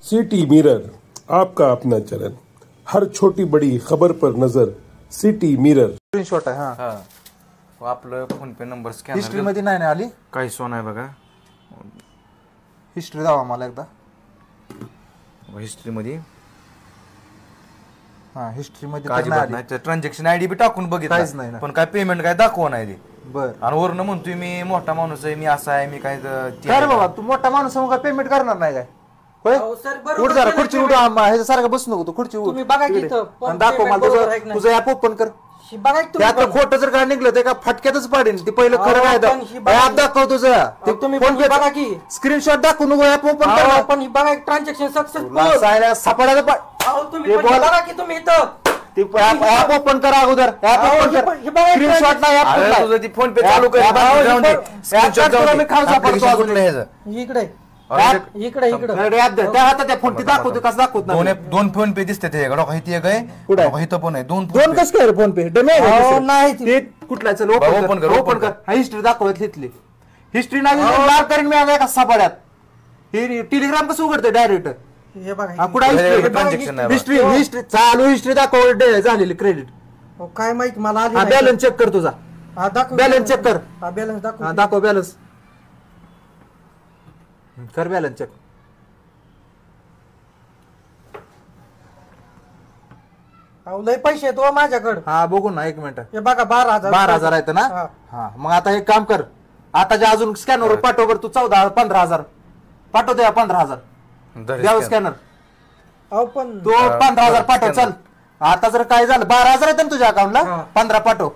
City mirror, आपका अपना channel, हर छोटी बड़ी खबर पर नजर। सिटी मिरर स्क्रीनशॉट आहे. हा हा आपलं फोन पे नंबर स्कॅनर हिस्ट्री मध्ये नाही आली. काही सोन आहे बघा. हिस्ट्री दावा मला एकदा. हिस्ट्री मध्ये हा हिस्ट्री मध्ये नाही. ट्रान्झॅक्शन आयडी बी टाकून बघितलं पण काय पेमेंट काय दाखवा नाही ते. बर आणि वरनं म्हणतोय मी मोठा माणूस आहे, मी असा आहे, मी काय रे बाबा तू मोठा माणूस मग पेमेंट करणार नाही काय. होय उठ जरा खुर्ची उठ. ह्याच्या सारखं बसू नको तू. खुर्ची उठ तुम्ही बघा की इथं दाखव मला तुझं ऍप ओपन कर. बघा त्यात खोटं जर काय निघलं ते का फटक्यातच पाडेन. ते पहिलं खरं काय ऍप दाखव तुझं. तुम्ही बघा की स्क्रीनशॉट दाखवू नको. ऍप ओपन कर. पण बघा ट्रान्झॅक्शन सक्सेसफुल सापडायला. तुम्ही बघा की तुम्ही इथं ती ऍप ओपन करा अगोदर. ऍप ओपन कर. स्क्रीनशॉट नाही ऍप तुझं ती फोन पे चालू कर. इकडे इकडे त्या हातात त्या फोन पे दाखवतो कसं दाखवत नाही. दोन फोन पे दिसते त्याच्याकडे. इथे एक आहे इथं पण आहे. दोन कसं काय फोन पे नाही ते कुठला. चल ओपन कर. ओपन कर. हिस्ट्री दाखवत तिथली. हिस्ट्री नाही मार्क करीन मी एका सापड्यात. हे टेलिग्राम कसं उघडतं डायरेक्ट. हे बघा ट्रान्झॅक्शन हिस्ट्री चालू हिस्ट्री दाखव झालेली क्रेडिट. काय माहिती मला. बॅलन्स चेक कर तुझा. बॅलन्स चेक कर. बॅलन्स दाखव बॅलन्स कर. Balance check. लय पैसे आहेत माझ्याकडे. हा बघू ना एक मिनिट. हे बघा 12,000 आहेत ना. हा मग आता एक काम कर. आता जे अजून स्कॅनर पाठव तू 14-15,000 पाठव. द्या 15,000 द्यावं स्कॅनर. पण तो 15,000 पाठव. चल आता जर काय झालं 12,000 आहेत ना तुझ्या अकाउंटला. 15 पाठव.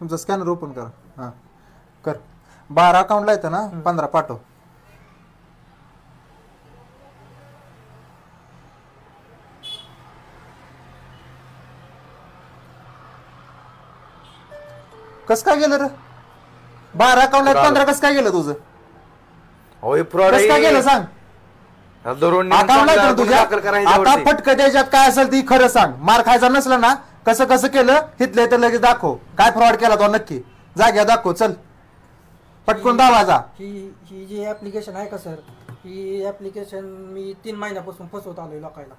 तुमचा स्कॅनर ओपन कर. हा कर. 12 अकाउंटला येतं ना. 15 पाठव. कस काय गेलं रे. 12 अकाउंटला 15 कस काय गेलं तुझं. कस काय गेलं सांग. आता फटकं त्याच्यात काय असेल ती खरं सांग. मार खायचा नसला ना कसं कसं केलं हिथले तर लगेच दाखव. काय फ्रॉड केला तो नक्की जाग्या दाखव. चल पटकून दावाजा. ही जी ऍप्लिकेशन आहे का सर. ही ऍप्लिकेशन मी 3 महिन्यापासून फसवत आलोय लोकांना.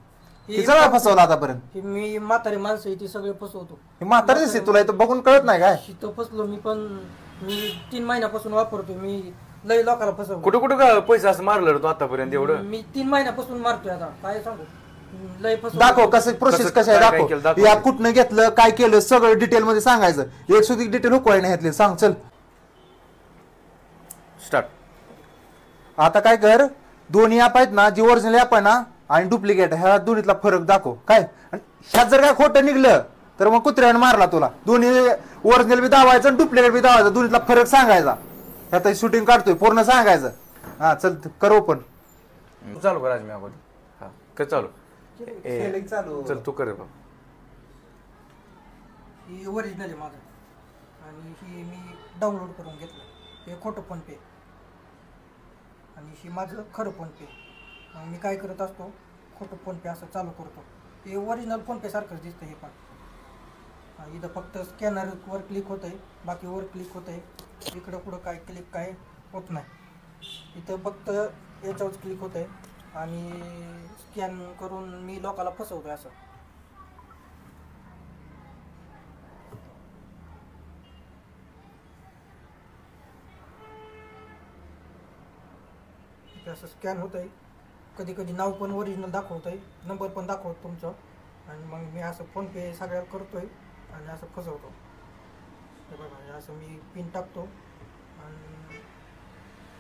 सगळं फसवलं आतापर्यंत. मी म्हातारी माणसं ती सगळे फसवतो. म्हातारी दिसते तुला इथं बघून कळत नाही काय. इथं फसलो मी. पण मी 3 महिन्यापासून वापरतो. मी लय लोकांना फसवतो. कुठं कुठं पैसा असं मारलं तू आतापर्यंत एवढं. मी 3 महिन्यापासून मारतोय. आता काय सांगू. लय फसवतो. दाखव कसं प्रोसेस कशा आहे दाखव. या कुठनं घेतलं काय केलं सगळं डिटेल मध्ये सांगायचं. एक सुधी डिटेल हुकवाय नाही घेतली. सांग चल स्टार्ट. आता काय कर. दोन्ही ऍप आहेत ना. जी ओरिजिनल ऍप आहे ना आणि डुप्लिकेट ह्या दोन्हीतला फरक दाखव. काय ह्यात जर काय खोटं निघलं तर मग कुत्र्याने मारला तुला. दोन्ही ओरिजिनल बी दावायचं आणि डुप्लिकेट बी दावायचं. दोन्हीतला फरक सांगायचा. ह्यात शूटिंग काढतोय पूर्ण सांगायचं. हा चल कर ओपन. चालू कर. मी अगोदर हा कर चालू. चल तू कर. ही ओरिजिनल आहे माझं. आणि ही मी डाउनलोड करून घेतलं. हे खोटं फोन पे आणि ही माझं खरं फोन पे. मी काय करत असतो खोटं फोन पे असं चालू करतो. हे ओरिजिनल फोन पे सारखंच दिसतं. हे पण इथं फक्त स्कॅनरवर क्लिक होत आहे. बाकी वर क्लिक होत आहे. इकडं पुढं काय क्लिक काय होत नाही. इथं फक्त याच्यावर क्लिक होत आहे आणि स्कॅन करून मी लोकांना फसवतोय असं. असं स्कॅन होत आहे. कधी कधी नाव पण ओरिजिनल दाखवत आहे. नंबर पण दाखवतो तुमचं. आणि मग मी असं फोन पे सगळ्याला करतोय आणि असं फसवतो. हे बघा असं मी पिन टाकतो आणि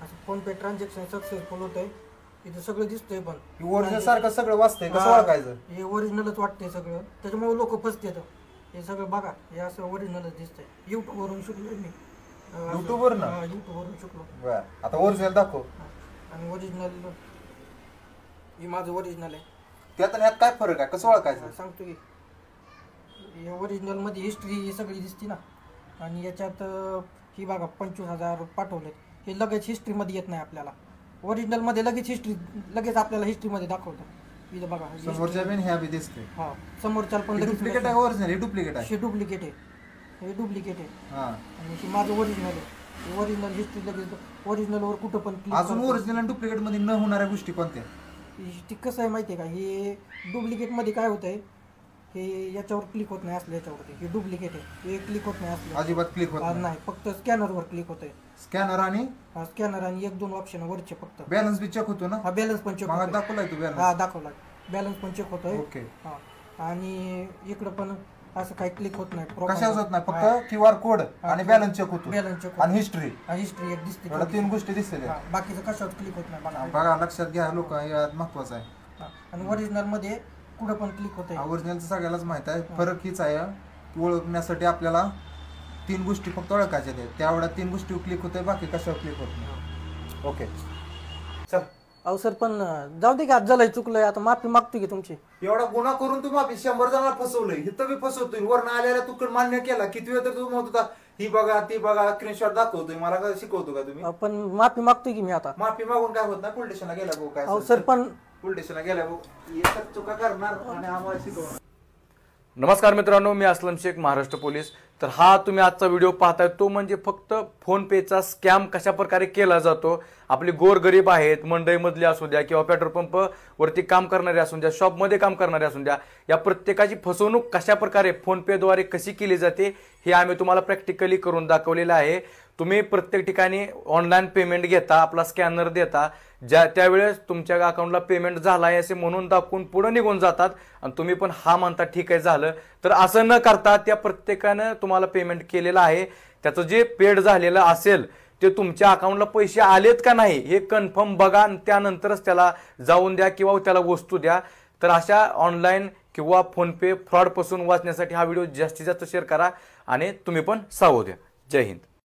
असं फोन पे ट्रान्झॅक्शन सक्सेसफुल होत आहे. इथं सगळं दिसतंय. पण ओरिजिनल सारखं सगळं वाचतंय. कसं ओळखायचं. हे ओरिजिनलच वाटतंय सगळं. त्याच्यामुळे लोक फसतात. हे सगळं बघा. हे असं ओरिजिनलच दिसतंय. युट्यूब वरून शिकलो मी. युट्यूब वरून शिकलो. आता ओरिजिनल दाखव. आणि ओरिजिनल हे माझं ओरिजिनल आहे. त्यात ह्यात काय फरक आहे कसं ओळखायचं सांगतो की. ओरिजिनल मध्ये हिस्ट्री सगळी दिसते ना. आणि याच्यात ही बघा 25,000 पाठवले. हे लगेच हिस्ट्री मध्ये येत नाही आपल्याला. ओरिजिनल मध्ये लगेच हिस्ट्री लगेच आपल्याला हिस्ट्री मध्ये दाखवतात. इथं बघा समोरच्या बिन ह्या बी दिसते. हा समोरच्या पण डुप्लिकेट आहे. ओरिजिनल हे डुप्लिकेट आहे. हे डुप्लिकेट आहे. हे डुप्लिकेट आहे. हा आणि हे माझं ओरिजिनल आहे. ओरिजिनल हिस्ट्री लगेच ओरिजिनलवर कुठं पण click अजून करतो. ओरिजिनल आणि डुप्लिकेट मध्ये न होणाऱ्या गोष्टी कोणत्या? ती कसं आहे माहिती आहे का, हे डुप्लिकेटमध्ये काय होतं आहे, हे याच्यावर क्लिक होत नाही असलं, याच्यावरती हे डुप्लिकेट आहे, हे क्लिक होत नाही असलं. अजिबात क्लिक होत नाही. नाही, फक्त स्कॅनरवर क्लिक होत आहे. स्कॅनर आणि स्कॅनर आणि 1-2 ऑप्शन वरचे फक्त. बॅलन्स बी चेक होतो ना? हा बॅलन्स पण चेक मला होतोय. दाखवलाय तू हा बॅलन्स? दाखवला, बॅलन्स पण चेक होतोय. ओके. हा आणि इकडं पण असं काही क्लिक होत नाही. कशाच होत नाही, फक्त QR कोड आणि बॅलन्स चेक होतो बॅलन्स चेक आणि हिस्ट्री. हिस्ट्री एक दिसते. एवढ्या 3 गोष्टी दिसते. बाकीचं कशावर क्लिक होत नाही बघा. बघा लक्षात घ्या लोक, यात महत्वाचं आहे. आणि ओरिजिनल मध्ये कुठं पण क्लिक होत आहे. ओरिजिनलचं सगळ्यालाच माहित आहे. फरक हीच आहे की ओळखण्यासाठी आपल्याला 3 गोष्टी फक्त ओळखायच्या आहेत. त्यावेळेला 3 गोष्टी क्लिक होते, बाकी कशावर क्लिक होत नाही. ओके चल. अहो सर, पण जाऊ दे की, आज झालंय चुकलंय, आता माफी मागतो की तुमची. एवढा गुन्हा करून तू माफी 100 जणांना फसवलंय, इथं बी फसवतोय. वरनं आलेला तू मान्य केला. किती वेळ तर तू म्हणत होता ही बघा ती बघा, स्क्रीनशॉट दाखवतोय. मला काय शिकवतो का तुम्ही? पण माफी मागतोय की मी आता. माफी मागून काय होत नाही. पोलीस स्टेशनला गेला भाऊ, काय अहो सर, पण पोलीस स्टेशनला गेला भाऊ, एकच चुका करणार आणि आम्हाला शिकवणार. नमस्कार मित्रांनो, मी असलम शेख, महाराष्ट्र पोलीस. तर हा तुम्ही आजचा व्हिडिओ पाहताय तो म्हणजे फक्त फोन पेचा स्कॅम कशा प्रकारे केला जातो. आपले गोरगरीब आहेत, मंडईमधले असू द्या किंवा पेट्रोल पंप वरती काम करणारे असू द्या, शॉपमध्ये काम करणारे असू द्या, या प्रत्येकाची फसवणूक कशा प्रकारे फोन पे द्वारे कशी केली जाते हे आम्ही तुम्हाला प्रॅक्टिकली करून दाखवलेलं आहे. तुम्ही प्रत्येक ठिकाणी ऑनलाईन पेमेंट घेता, आपला स्कॅनर देता, त्यावेळेस तुमच्या अकाउंटला पेमेंट झाला आहे असे म्हणून दाखवून पुढे निघून जातात आणि तुम्ही पण हा म्हणता ठीक आहे झालं. तर असं न करता त्या प्रत्येकानं तुम्हाला पेमेंट केलेलं आहे, त्याचं जे पेड झालेलं असेल ते तुमच्या अकाउंटला पैसे आलेत का नाही हे कन्फर्म बघा आणि त्यानंतरच त्याला जाऊन द्या किंवा त्याला वस्तू द्या. तर अशा ऑनलाईन किंवा फोनपे फ्रॉडपासून वाचण्यासाठी हा व्हिडिओ जास्तीत जास्त शेअर करा आणि तुम्ही पण सावध द्या. जय हिंद.